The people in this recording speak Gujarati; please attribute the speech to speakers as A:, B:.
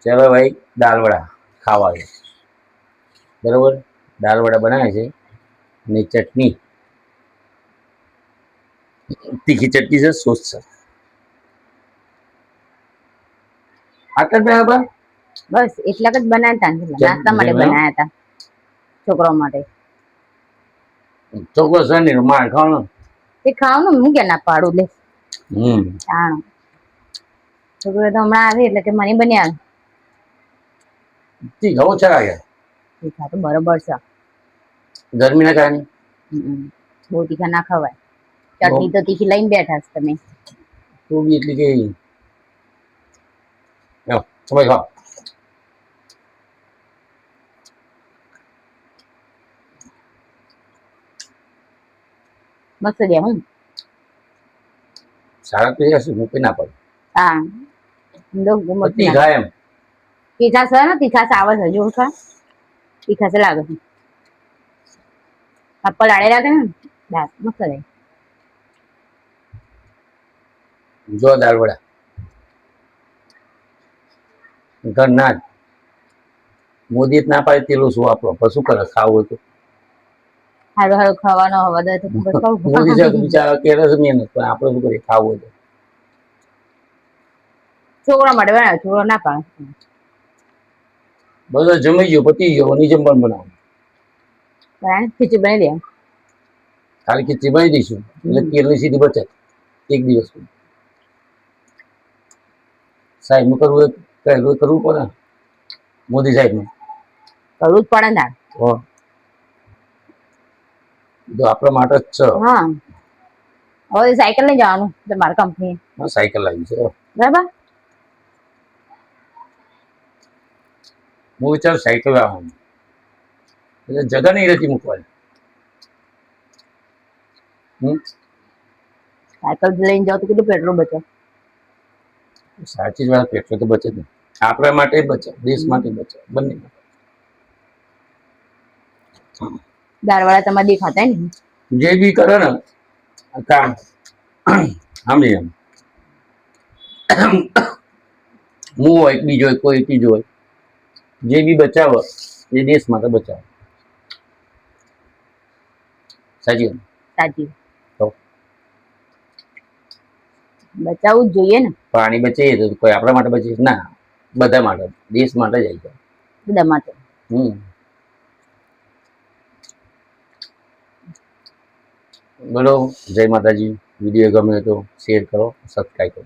A: ચલો ભાઈ દાળ વડા ખાવા છે બરોબર. દાળ વડા બનાવે છે અને ચટણી તીખી ચટણી છે સોસ છે. આટલા બરાબર
B: બસ એટલાક જ બનાવતા નાસ્તા માટે બનાયા હતા છોકરાઓ માટે.
A: ચોક્કસ છે માર ખાવાનું
B: તે ખાવાનું હું ક્યાં ના પાડું લે. જાણ છોકરો તો હમણાં આવે એટલે કે મને બની આલ.
A: તીખા ઓછા લાગ્યા.
B: તીખા તો બરોબર છે.
A: ગરમી ના કારણે
B: બહુ તીખા ના ખવાય. ચટણી તો તીખી લઈને બેઠા છો તમે.
A: તું બી એટલી કે સમય ખાઓ.
B: મસ્ત છે હું
A: સારા તો હશે હું કઈ ના પડે.
B: હા
A: તીખા એમ
B: તીખા છે ને તીખા આવે છે જો ખા તીખા છે લાગે છે. પાપા લાડે લાગે ને દાંત મસ્ત છે.
A: જો દાળ વડા ઘરના જ મોદી ના પાડે તેલું શું વાપરો પણ શું કરે ખાવું હોય તો.
B: હારું હારું ખાવાનો હવા દે તો
A: મોદી સાહેબ બિચારા કે છે મહેનત પણ આપડે શું કરીએ ખાવું હોય તો.
B: છોકરા માટે બનાવ્યો છોકરો ના પાડે.
A: બધા જમાઈ ગયો પતી ગયો અને જમવાનું બનાવો.
B: ખીચડી બનાવી દે.
A: ખાલી ખીચડી બનાવી દઈશું એટલે તેલની સીધી બચત એક દિવસ. સાહેબ નું કરવું કરવું પડે મોદી સાહેબ નું
B: કરવું જ પડે ને.
A: જો આપણા માટે જ છે.
B: હા હવે સાયકલ લઈ જવાનું મારે કંપની
A: સાયકલ લાવી છે
B: બરાબર.
A: હું વિચાર સાયકલ લાવવાનું એટલે જગા નહી રહેતી મૂકવાની.
B: સાયકલ લઈને જાવ તો કેટલું પેટ્રોલ બચે.
A: સાચી જ વાત પેટ્રોલ તો બચે ને આપણા માટે બચે દેશ માટે બચે બંને.
B: દાળ વડા તમારે દેખાતા ને
A: જે બી કરે ને કામ સમજી એમ હું હોય બીજો હોય કોઈ ત્રીજો હોય જે બી બચાવો એ દેશ માટે બચાવો. સાચી વાત.
B: સાચી બચાવવું જ જોઈએ ને.
A: પાણી બચે તો કોઈ આપણા માટે બચે ના બધા માટે દેશ માટે જાય.
B: બધા માટે.
A: બોલો જય માતાજી. વિડીયો ગમે તો શેર કરો સબસ્ક્રાઈબ કરો.